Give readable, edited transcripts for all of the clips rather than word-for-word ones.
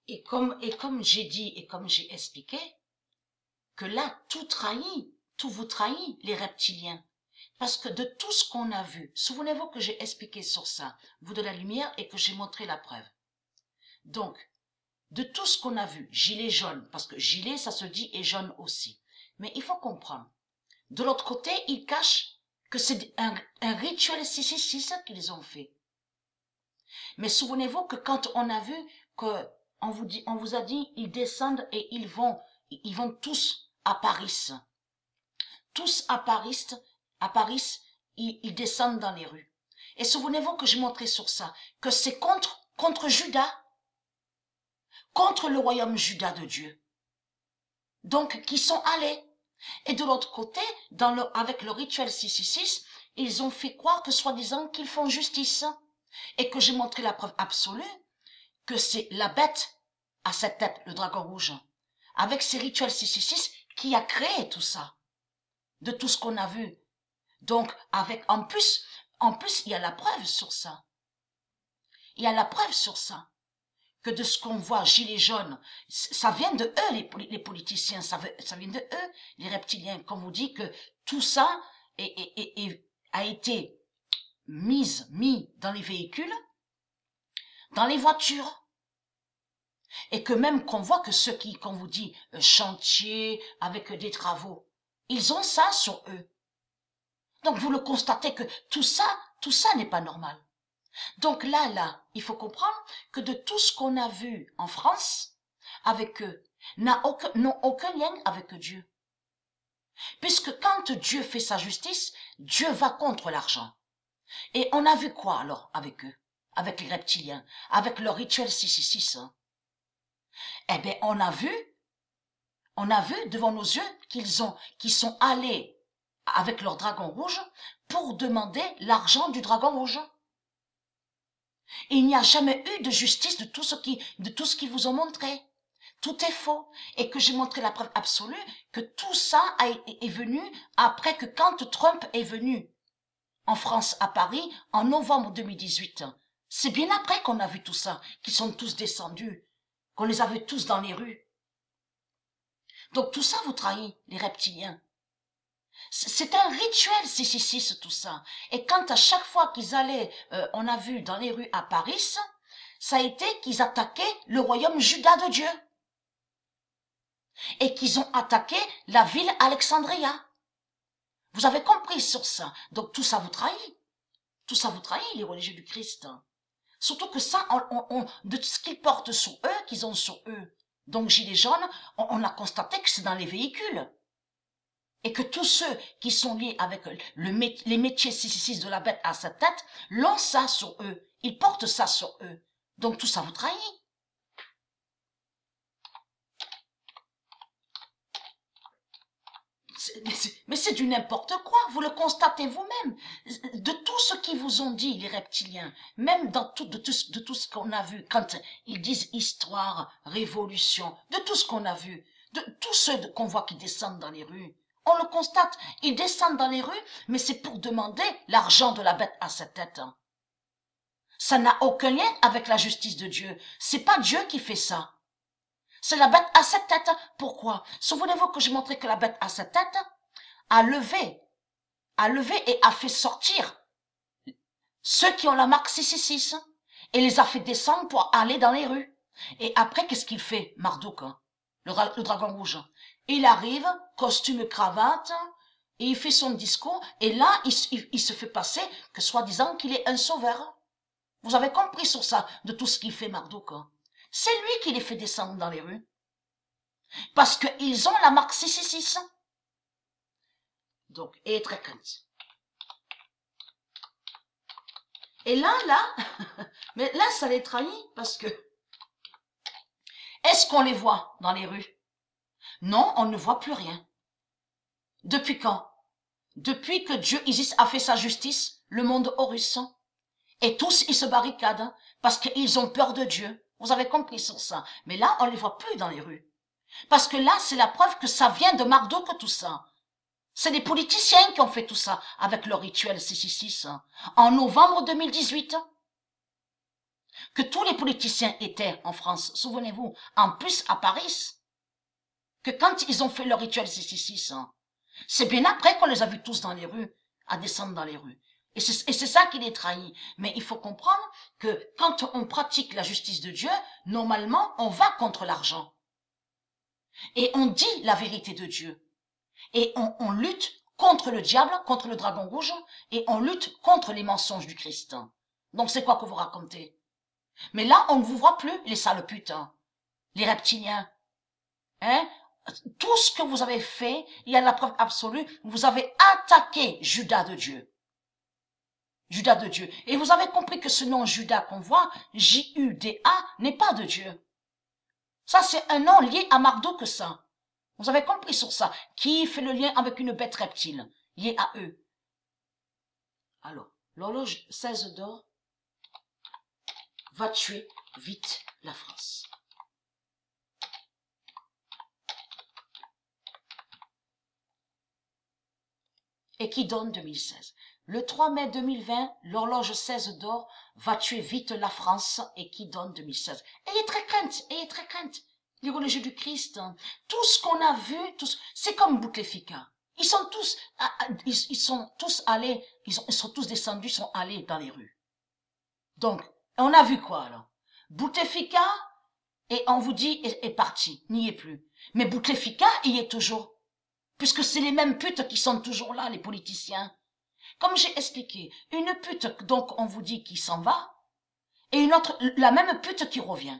Et comme j'ai dit et comme j'ai expliqué, que là, tout vous trahit, les reptiliens. Parce que de tout ce qu'on a vu, souvenez-vous que j'ai expliqué sur ça, vous de la lumière, et que j'ai montré la preuve. Donc, de tout ce qu'on a vu, gilet jaune, parce que gilet, ça se dit, et jaune aussi. Mais il faut comprendre. De l'autre côté, ils cachent que c'est un rituel 666 qu'ils ont fait. Mais souvenez-vous que quand on a vu que on vous a dit, ils descendent et ils vont tous à Paris. Tous à Paris, ils descendent dans les rues. Et souvenez-vous que je montrais sur ça, que c'est contre Judas, contre le royaume Judas de Dieu. Donc, qui sont allés. Et de l'autre côté, avec le rituel 666, ils ont fait croire que soi-disant qu'ils font justice. Et que j'ai montré la preuve absolue que c'est la bête à cette tête, le dragon rouge, avec ses rituels 666, qui a créé tout ça, de tout ce qu'on a vu. Donc, en plus, il y a la preuve sur ça. Il y a la preuve sur ça. Que de ce qu'on voit, gilets jaunes, ça vient de eux, les politiciens, ça vient de eux, les reptiliens. Qu'on vous dit que tout ça a été mis dans les véhicules, dans les voitures. Et que même qu'on voit que ceux qui, qu'on vous dit, chantier, avec des travaux, ils ont ça sur eux. Donc vous le constatez que tout ça n'est pas normal. Donc là, il faut comprendre que de tout ce qu'on a vu en France, avec eux, n'ont aucun lien avec Dieu. Puisque quand Dieu fait sa justice, Dieu va contre l'argent. Et on a vu quoi alors avec eux, avec les reptiliens, avec leur rituel 666, hein? Eh bien, on a vu devant nos yeux qu'ils sont allés avec leur dragon rouge pour demander l'argent du dragon rouge. Il n'y a jamais eu de justice de tout ce qu'ils vous ont montré. Tout est faux. Et que j'ai montré la preuve absolue que tout ça est venu après que quand Trump est venu en France, à Paris, en novembre 2018. C'est bien après qu'on a vu tout ça, qu'ils sont tous descendus, qu'on les a vus tous dans les rues. Donc tout ça vous trahit, les reptiliens. C'est un rituel 666 tout ça. Et quand à chaque fois qu'ils allaient, on a vu dans les rues à Paris, ça a été qu'ils attaquaient le royaume Juda de Dieu. Et qu'ils ont attaqué la ville Alexandria. Vous avez compris sur ça. Donc tout ça vous trahit. Tout ça vous trahit, les religieux du Christ. Surtout que ça, de ce qu'ils portent sur eux, qu'ils ont sur eux. Donc gilets jaunes, on a constaté que c'est dans les véhicules. Et que tous ceux qui sont liés avec les métiers 666 de la bête à sa tête, l'ont ça sur eux. Ils portent ça sur eux. Donc tout ça vous trahit. Mais c'est du n'importe quoi, vous le constatez vous-même. De tout ce qu'ils vous ont dit, les reptiliens, même de tout ce qu'on a vu, quand ils disent histoire, révolution, de tout ce qu'on a vu, de tous ceux qu'on voit qui descendent dans les rues, on le constate, ils descendent dans les rues, mais c'est pour demander l'argent de la bête à sa tête. Ça n'a aucun lien avec la justice de Dieu. C'est pas Dieu qui fait ça. C'est la bête à cette tête. Pourquoi? Souvenez-vous que j'ai montré que la bête à cette tête a levé et a fait sortir ceux qui ont la marque 666 et les a fait descendre pour aller dans les rues. Et après, qu'est-ce qu'il fait, Marduk, le dragon rouge? Il arrive, costume, cravate, et il fait son discours, et là, il se fait passer que soi-disant qu'il est un sauveur. Vous avez compris sur ça, de tout ce qu'il fait, Marduk. C'est lui qui les fait descendre dans les rues. Parce qu'ils ont la marque 666. Donc, et très crainte. Et là, mais là, ça les trahit parce que, est-ce qu'on les voit dans les rues? Non, on ne voit plus rien. Depuis quand? Depuis que Dieu Isis a fait sa justice, le monde Horus. Et tous, ils se barricadent parce qu'ils ont peur de Dieu. Vous avez compris sur ça. Mais là, on les voit plus dans les rues. Parce que là, c'est la preuve que ça vient de Marduk, tout ça. C'est les politiciens qui ont fait tout ça avec leur rituel 666 en novembre 2018. que tous les politiciens étaient en France, souvenez-vous, en plus à Paris, que quand ils ont fait leur rituel 666, hein, c'est bien après qu'on les a vus tous dans les rues, à descendre dans les rues. Et c'est ça qui les trahit. Mais il faut comprendre que quand on pratique la justice de Dieu, normalement, on va contre l'argent. Et on dit la vérité de Dieu. Et on lutte contre le diable, contre le dragon rouge, et on lutte contre les mensonges du Christ. Donc c'est quoi que vous racontez? Mais là, on ne vous voit plus, les sales putes, hein, les reptiliens. Hein? Tout ce que vous avez fait, il y a la preuve absolue, vous avez attaqué Judas de Dieu. Judas de Dieu. Et vous avez compris que ce nom Judas qu'on voit, J-U-D-A, n'est pas de Dieu. Ça, c'est un nom lié à Marduk, ça. Vous avez compris sur ça. Qui fait le lien avec une bête reptile, liée à eux. Alors, l'horloge 16 d'or va tuer vite la France. Et qui donne 2016. Le 3 mai 2020, l'horloge 16 d'or va tuer vite la France et qui donne 2016. Ayez très crainte, les religieux du Christ. Tout ce qu'on a vu, c'est comme Bouteflika. Ils sont tous allés, ils sont tous descendus, ils sont allés dans les rues. Donc, on a vu quoi alors? Bouteflika, et on vous dit, est parti, n'y est plus. Mais Bouteflika, il y est toujours. Puisque c'est les mêmes putes qui sont toujours là, les politiciens. Comme j'ai expliqué, une pute, donc on vous dit qui s'en va, et une autre, la même pute qui revient.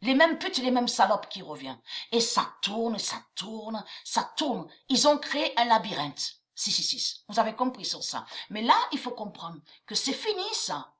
Les mêmes putes, les mêmes salopes qui reviennent. Et ça tourne, ça tourne, ça tourne. Ils ont créé un labyrinthe. 666. Vous avez compris sur ça. Mais là, il faut comprendre que c'est fini, ça.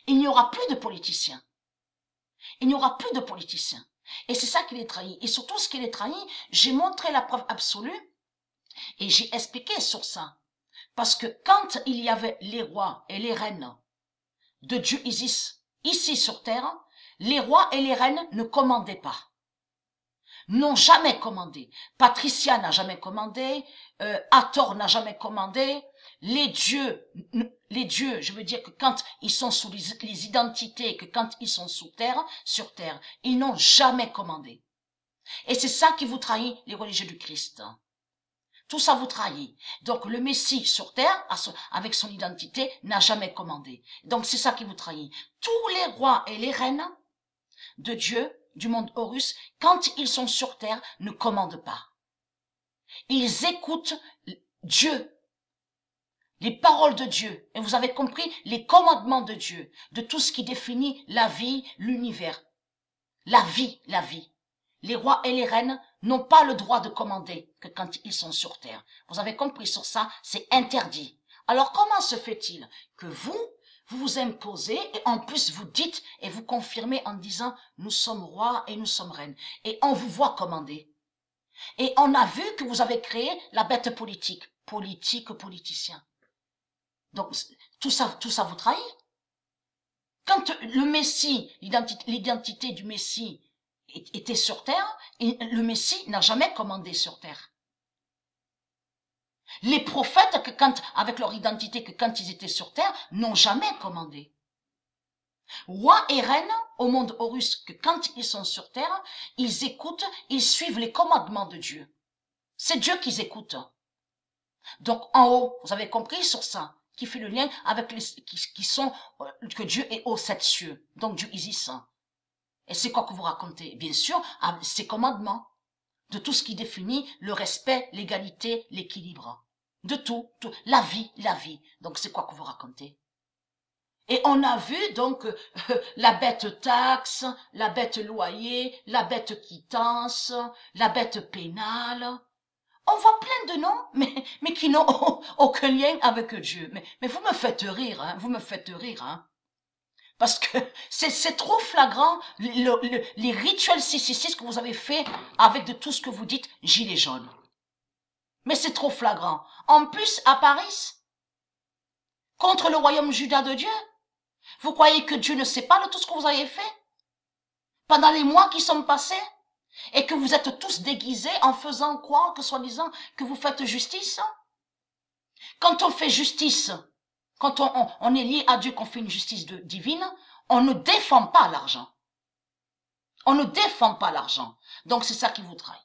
Il n'y aura plus de politiciens. Il n'y aura plus de politiciens. Et c'est ça qui les trahit. Et surtout, ce qui les trahit, j'ai montré la preuve absolue, et j'ai expliqué sur ça. Parce que quand il y avait les rois et les reines de Dieu Isis, ici sur terre, les rois et les reines ne commandaient pas. N'ont jamais commandé. Patricia n'a jamais commandé, Hathor n'a jamais commandé. Les dieux, je veux dire que quand ils sont sous les identités, que quand ils sont sur terre, ils n'ont jamais commandé. Et c'est ça qui vous trahit, les religieux du Christ. Tout ça vous trahit. Donc le Messie sur terre, avec son identité, n'a jamais commandé. Donc c'est ça qui vous trahit. Tous les rois et les reines de Dieu, du monde Horus, quand ils sont sur terre, ne commandent pas. Ils écoutent Dieu, les paroles de Dieu. Et vous avez compris, les commandements de Dieu, de tout ce qui définit la vie, l'univers. La vie. Les rois et les reines n'ont pas le droit de commander que quand ils sont sur terre. Vous avez compris sur ça, c'est interdit. Alors comment se fait-il que vous vous imposez et en plus vous dites et vous confirmez en disant nous sommes rois et nous sommes reines et on vous voit commander. Et on a vu que vous avez créé la bête politicien. Donc tout ça vous trahit. Quand le Messie, l'identité du Messie était sur terre, et le Messie n'a jamais commandé sur terre. Les prophètes, avec leur identité, que quand ils étaient sur terre, n'ont jamais commandé. Rois et reines au monde Horus, que quand ils sont sur terre, ils écoutent, ils suivent les commandements de Dieu. C'est Dieu qu'ils écoutent. Donc en haut, vous avez compris sur ça, qui fait le lien avec que Dieu est aux 7 cieux, donc Dieu Isis. Et c'est quoi que vous racontez? Bien sûr, ces commandements, de tout ce qui définit le respect, l'égalité, l'équilibre. De tout, la vie. Donc c'est quoi que vous racontez? Et on a vu donc la bête taxe, la bête loyer, la bête quittance, la bête pénale. On voit plein de noms, mais qui n'ont aucun lien avec Dieu. Mais vous me faites rire, hein, Parce que c'est trop flagrant, les rituels 666 que vous avez fait avec de tout ce que vous dites, gilet jaune. Mais c'est trop flagrant. En plus, à Paris, contre le royaume Judas de Dieu, vous croyez que Dieu ne sait pas de tout ce que vous avez fait pendant les mois qui sont passés et que vous êtes tous déguisés en faisant croire que soi-disant que vous faites justice? Quand on fait justice, quand on est lié à Dieu, qu'on fait une justice divine, On ne défend pas l'argent. On ne défend pas l'argent. Donc c'est ça qui vous trahit.